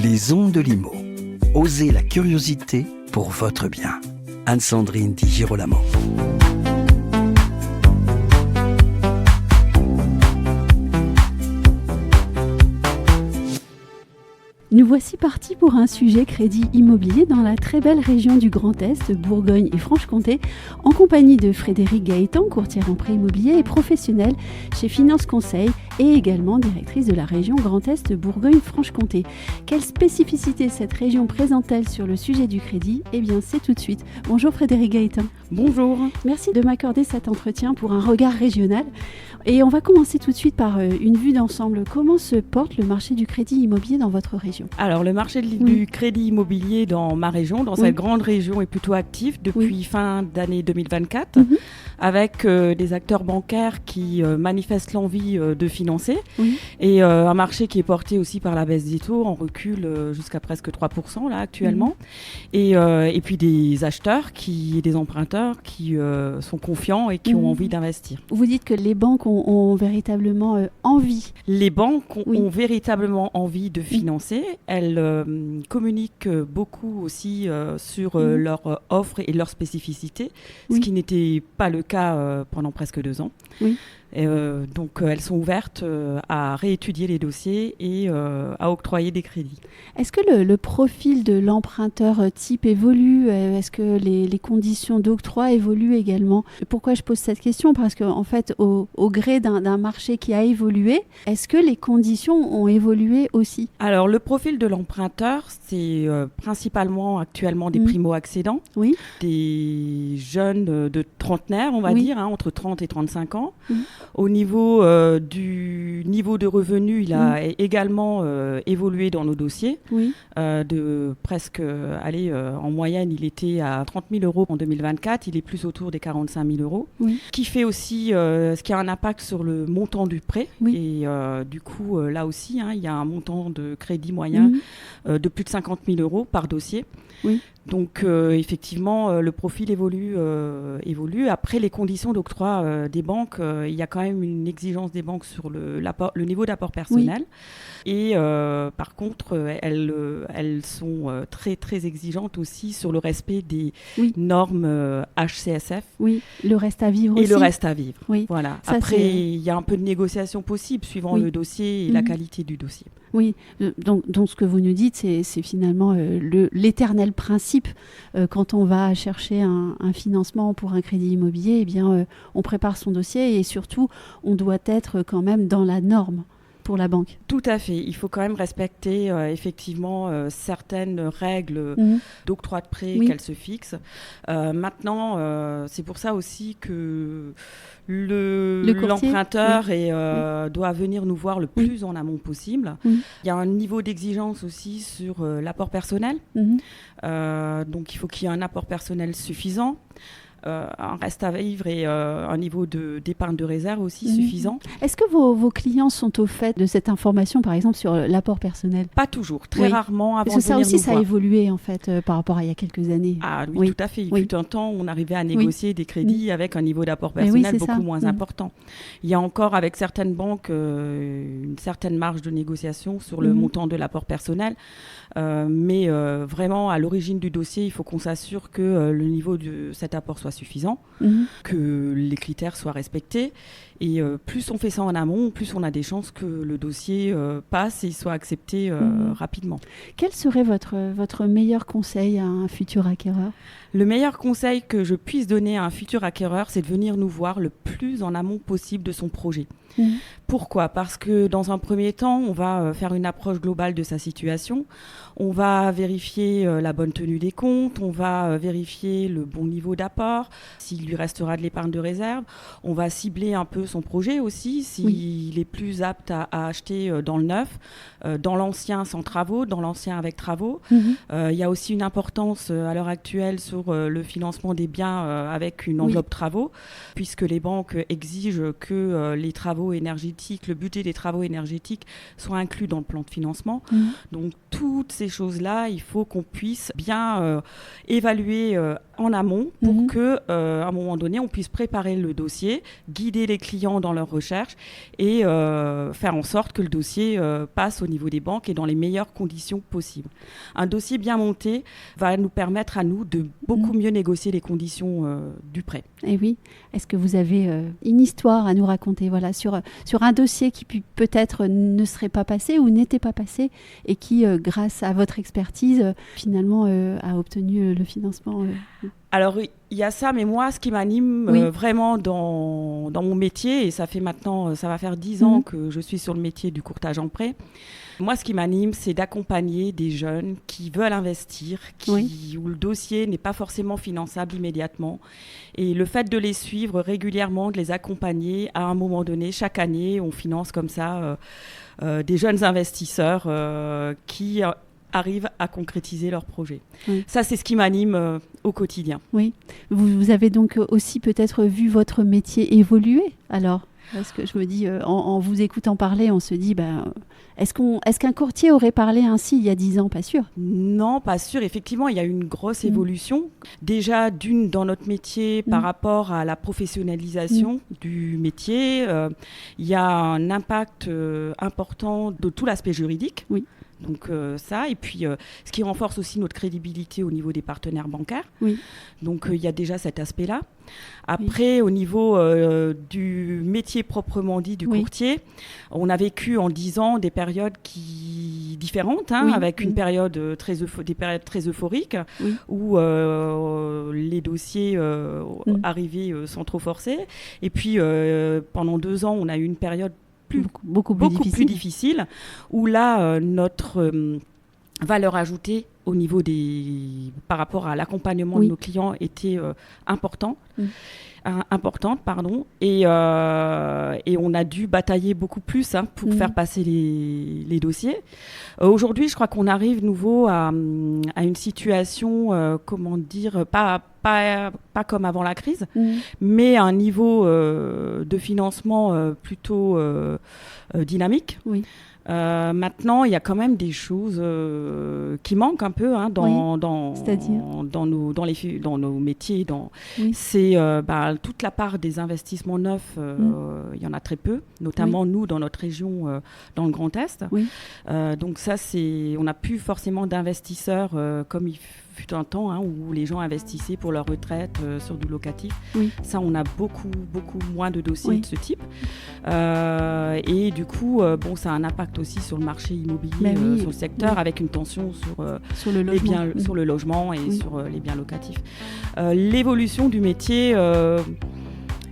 Les ondes de Limo. Osez la curiosité pour votre bien. Anne-Sandrine Di Girolamo. Nous voici partis pour un sujet crédit immobilier dans la très belle région du Grand Est, Bourgogne et Franche-Comté, en compagnie de Frédérique Gaëtan, courtière en prêt immobilier et professionnelle chez Finance Conseil et également directrice de la région Grand Est, Bourgogne-Franche-Comté. Quelle spécificité cette région présente-t-elle sur le sujet du crédit ? Eh bien, c'est tout de suite. Bonjour Frédérique Gaëtan. Bonjour. Merci de m'accorder cet entretien pour un regard régional. Et on va commencer tout de suite par une vue d'ensemble. Comment se porte le marché du crédit immobilier dans votre région ? Alors, le marché du crédit immobilier dans ma région, dans cette grande région, est plutôt actif depuis fin d'année 2024, avec des acteurs bancaires qui manifestent l'envie de financer, et un marché qui est porté aussi par la baisse des taux, en recul jusqu'à presque 3% là actuellement, et puis des acheteurs, des emprunteurs qui sont confiants et qui ont envie d'investir. Vous dites que les banques ont véritablement envie. Les banques ont véritablement envie de financer. Elles communiquent beaucoup aussi sur leurs offres et leurs spécificités, ce qui n'était pas le cas pendant presque 2 ans. Donc elles sont ouvertes à réétudier les dossiers et à octroyer des crédits. Est-ce que le profil de l'emprunteur type évolue ? Est-ce que les conditions d'octroi évoluent également ? Pourquoi je pose cette question ? Parce qu'en fait, au gré d'un marché qui a évolué, est-ce que les conditions ont évolué aussi ? Alors le profil de l'emprunteur, c'est principalement actuellement des primo-accédants, des jeunes de trentenaires, on va dire, entre 30 et 35 ans. Au niveau du niveau de revenu, il a également évolué dans nos dossiers. De presque, en moyenne, il était à 30 000 euros en 2024. Il est plus autour des 45 000 euros. Qui fait aussi, ce qui a un impact sur le montant du prêt. Et du coup, là aussi, il y a un montant de crédit moyen de plus de 50 000 euros par dossier. Donc effectivement, le profil évolue. Après, les conditions d'octroi des banques, il y a quand même une exigence des banques sur le niveau d'apport personnel. Et par contre, elles sont très très exigeantes aussi sur le respect des normes HCSF. Le reste à vivre aussi. Et le reste à vivre. Voilà. Ça, après, il y a un peu de négociation possible suivant le dossier et la qualité du dossier. Donc ce que vous nous dites, c'est finalement l'éternel principe. Quand on va chercher un financement pour un crédit immobilier, eh bien, on prépare son dossier et surtout, on doit être quand même dans la norme pour la banque. Tout à fait. Il faut quand même respecter effectivement certaines règles d'octroi de prêt qu'elles se fixent. Maintenant, c'est pour ça aussi que l'emprunteur doit venir nous voir le plus en amont possible. Il y a un niveau d'exigence aussi sur l'apport personnel. Donc il faut qu'il y ait un apport personnel suffisant. Un reste à vivre et un niveau d'épargne de réserve aussi suffisant. Est-ce que vos clients sont au fait de cette information, par exemple, sur l'apport personnel ? Pas toujours, très rarement avant de venir nous voir. Parce que ça aussi, ça a évolué en fait par rapport à il y a quelques années. Ah oui, tout à fait. Il fut un temps où on arrivait à négocier des crédits avec un niveau d'apport personnel beaucoup moins important. Il y a encore avec certaines banques une certaine marge de négociation sur le montant de l'apport personnel. Mais vraiment, à l'origine du dossier, il faut qu'on s'assure que le niveau de cet apport soit suffisant, que les critères soient respectés. Et plus on fait ça en amont, plus on a des chances que le dossier passe et soit accepté rapidement. Quel serait votre meilleur conseil à un futur acquéreur ? Le meilleur conseil que je puisse donner à un futur acquéreur, c'est de venir nous voir le plus en amont possible de son projet. Pourquoi ? Parce que dans un premier temps, on va faire une approche globale de sa situation. On va vérifier la bonne tenue des comptes, on va vérifier le bon niveau d'apport, s'il lui restera de l'épargne de réserve. On va cibler un peu son projet aussi, s'il est plus apte à acheter dans le neuf, dans l'ancien sans travaux, dans l'ancien avec travaux. Il y a aussi une importance à l'heure actuelle sur le financement des biens avec une enveloppe travaux, puisque les banques exigent que les travaux énergétiques, le budget des travaux énergétiques soit inclus dans le plan de financement. Donc toutes ces choses-là, il faut qu'on puisse bien évaluer en amont pour que, à un moment donné, on puisse préparer le dossier, guider les clients clients dans leurs recherches et faire en sorte que le dossier passe au niveau des banques et dans les meilleures conditions possibles. Un dossier bien monté va nous permettre à nous de beaucoup mieux négocier les conditions du prêt. Et oui, est-ce que vous avez une histoire à nous raconter sur un dossier qui peut-être ne serait pas passé ou n'était pas passé et qui, grâce à votre expertise, finalement a obtenu le financement Alors, il y a ça, mais moi, ce qui m'anime vraiment dans mon métier, et ça va faire 10 ans que je suis sur le métier du courtage en prêt. Moi, ce qui m'anime, c'est d'accompagner des jeunes qui veulent investir, où le dossier n'est pas forcément finançable immédiatement. Et le fait de les suivre régulièrement, de les accompagner, à un moment donné, chaque année, on finance comme ça des jeunes investisseurs qui arrivent à concrétiser leurs projets. Ça, c'est ce qui m'anime au quotidien. Oui. Vous avez donc aussi peut-être vu votre métier évoluer, alors ? Parce que je me dis, en vous écoutant parler, on se dit, est-ce qu'un courtier aurait parlé ainsi il y a 10 ans ? Pas sûr. Non, pas sûr. Effectivement, il y a eu une grosse évolution. Déjà, dans notre métier, par rapport à la professionnalisation du métier, il y a un impact important de tout l'aspect juridique. Oui. Donc ça, et puis ce qui renforce aussi notre crédibilité au niveau des partenaires bancaires. Oui. Donc il y a déjà cet aspect-là. Après, au niveau du métier proprement dit du courtier, on a vécu en 10 ans des périodes différentes, avec une période des périodes très euphoriques où les dossiers arrivaient sans trop forcer. Et puis pendant 2 ans, on a eu une période beaucoup plus difficile, où là, notre valeur ajoutée au niveau par rapport à l'accompagnement de nos clients était importante, et on a dû batailler beaucoup plus pour faire passer les dossiers. Aujourd'hui, je crois qu'on arrive nouveau à une situation, pas comme avant la crise, mais à un niveau de financement plutôt dynamique. Oui. Maintenant, il y a quand même des choses qui manquent un peu dans nos métiers. C'est toute la part des investissements neufs, il y en a très peu, notamment nous dans notre région, dans le Grand Est. Oui. Donc ça, on n'a plus forcément d'investisseurs comme il fut un temps où les gens investissaient pour leur retraite sur du locatif. Oui. Ça, on a beaucoup moins de dossiers de ce type. Et du coup, ça a un impact aussi sur le marché immobilier, sur le secteur, avec une tension sur le logement et sur les biens locatifs. L'évolution du métier...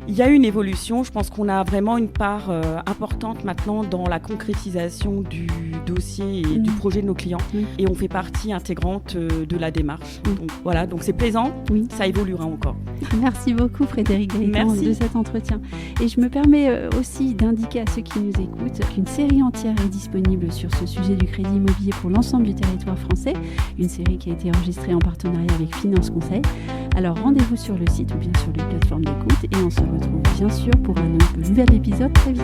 il y a une évolution, je pense qu'on a vraiment une part importante maintenant dans la concrétisation du dossier et du projet de nos clients. Et on fait partie intégrante de la démarche. Donc voilà, donc c'est plaisant, ça évoluera encore. Merci beaucoup Frédérique Gaëtan de cet entretien. Et je me permets aussi d'indiquer à ceux qui nous écoutent qu'une série entière est disponible sur ce sujet du crédit immobilier pour l'ensemble du territoire français. Une série qui a été enregistrée en partenariat avec Finance Conseil. Alors rendez-vous sur le site ou bien sur les plateformes d'écoute et on se retrouve bien sûr pour un nouvel épisode très vite.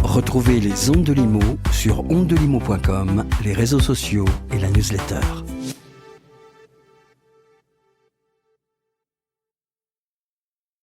Retrouvez les Ondes de Limo sur ondedelimo.com, les réseaux sociaux et la newsletter.